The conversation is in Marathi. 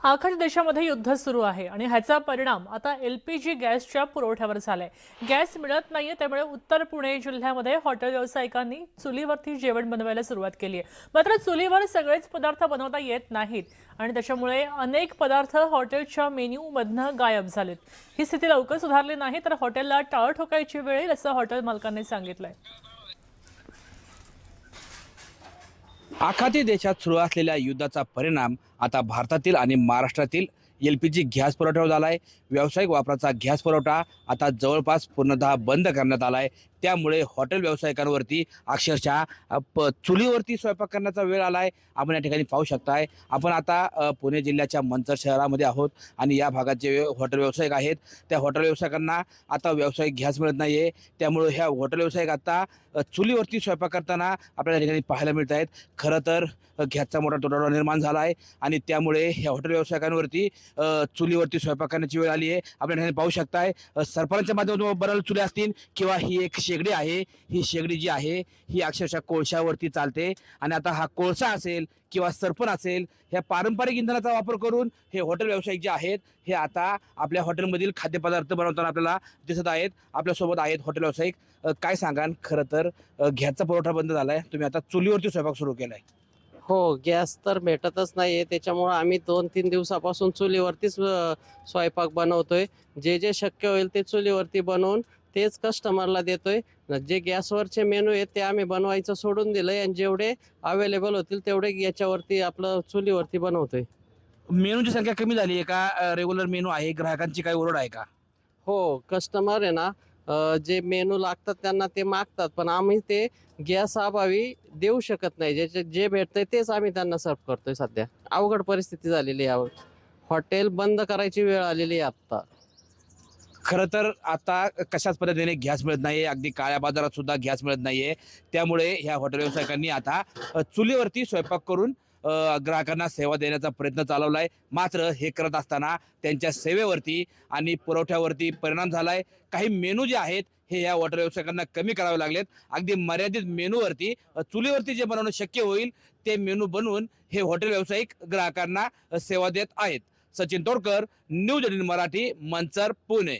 अख्ख्या देशामध्ये युद्ध सुरू आहे आणि ह्याचा परिणाम आता एलपीजी गॅसच्या पुरवठ्यावर झालाय। गॅस मिळत नाहीये, त्यामुळे उत्तर पुणे जिल्ह्यामध्ये हॉटेल व्यावसायिकांनी चुलीवरती जेवण बनवायला सुरुवात केली आहे। मात्र चुलीवर सगळेच पदार्थ बनवता येत नाहीत आणि त्याच्यामुळे अनेक पदार्थ हॉटेलच्या मेन्यू मधनं गायब झालेत। ही स्थिती लवकर सुधारली नाही तर हॉटेलला टाळ ठोकायची वेळ येईल असं हॉटेल मालकांनी सांगितलंय। आखाती देशात सुरू असलेल्या युद्धाचा परिणाम आता भारतातील आणि महाराष्ट्रातील एलपीजी गॅस पुरवठ्यावर झाला आहे। व्यावसायिक वापराचा गॅस पुरवठा आता जवळपास पूर्णतः बंद करण्यात आला आहे। त्यामुळे हॉटेल व्यावसायिकांवरती अक्षरशः चुलीवरती स्वयंपाक करण्याचा वेळ आला आहे। आपण या ठिकाणी पाहू शकताय, आपण आता पुणे जिल्ह्याच्या मंचर शहरामध्ये आहोत आणि या भागात जे हॉटेल व्यावसायिक आहेत त्या हॉटेल व्यावसायिकांना आता व्यावसायिक गॅस मिळत नाही आहे। त्यामुळे ह्या हॉटेल व्यावसायिक आता चुलीवरती स्वयंपाक करताना आपल्याला या ठिकाणी पाहायला मिळत आहेत। खरं तर गॅसचा मोठा तुटवडा निर्माण झाला आहे आणि त्यामुळे ह्या हॉटेल व्यावसायिकांवरती चुलीवरती स्वयंपाक करण्याची वेळ आली आहे। आपल्या ठिकाणी पाहू शकताय, सरपंचाच्या माध्यमातून बरेच चुले असतील किंवा ही एक शेगडी आहे। ही शेगडी जी आहे ही अक्षरशः कोळशावरती चालते आणि आता हा कोळसा असेल किंवा सरपण असेल, ह्या पारंपरिक इंधनाचा वापर करून हे हॉटेल व्यावसायिक जे आहेत हे आता आपल्या हॉटेलमधील खाद्यपदार्थ बनवताना आपल्याला दिसत आहेत। आपल्यासोबत आहेत हॉटेल व्यावसायिक। काय सांगाल, खरं तर गॅसचा पुरवठा बंद झालाय, तुम्ही आता चुलीवरती स्वयंपाक सुरू केलाय? हो, गॅस तर भेटतच नाहीये, त्याच्यामुळे आम्ही 2-3 दिवसापासून चुलीवरतीच स्वयंपाक बनवतोय। जे शक्य होईल ते चुलीवरती बनवून तेच कस्टमरला देतोय। जे गॅसवरचे मेनू आहेत ते आम्ही बनवायचं सोडून दिलंय आणि जेवढे अवेलेबल होतील तेवढे याच्यावरती आपलं चुलीवरती बनवतोय। मेनूची संख्या कमी झाली आहे का? रेग्युलर मेनू आहे, ग्राहकांची काही ओरड आहे का? हो, कस्टमर आहे ना, जे मेनू लागतात त्यांना ते मागतात, पण आम्ही ते गॅस अभावी देऊ शकत नाही। जे भेटतंय तेच आम्ही त्यांना सर्व करतोय। सध्या अवघड परिस्थिती झालेली आहे, हॉटेल बंद करायची वेळ आलेली आहे आता। खरं तर आता कशाच पद्धतीने गॅस मिळत नाहीये, अगदी काळ्या बाजारात सुद्धा गॅस मिळत नाहीये। त्यामुळे ह्या हॉटेल व्यावसायिकांनी आता चुलीवरती स्वयंपाक करून ग्राहकांना सेवा देण्याचा प्रयत्न चालवलाय। मात्र हे करत असताना त्यांच्या सेवेवरती आणि पुरवठ्यावरती परिणाम झालाय। काही मेनू जे आहेत हे या हॉटेल व्यावसायिकांना कमी करावे लागलेत। अगदी मर्यादित मेनूवरती चुलीवरती जे बनवणं शक्य होईल ते मेनू बनवून हे हॉटेल व्यावसायिक ग्राहकांना सेवा देत आहेत। सचिन तोडकर, न्यूज 18 मराठी, मंचर, पुणे।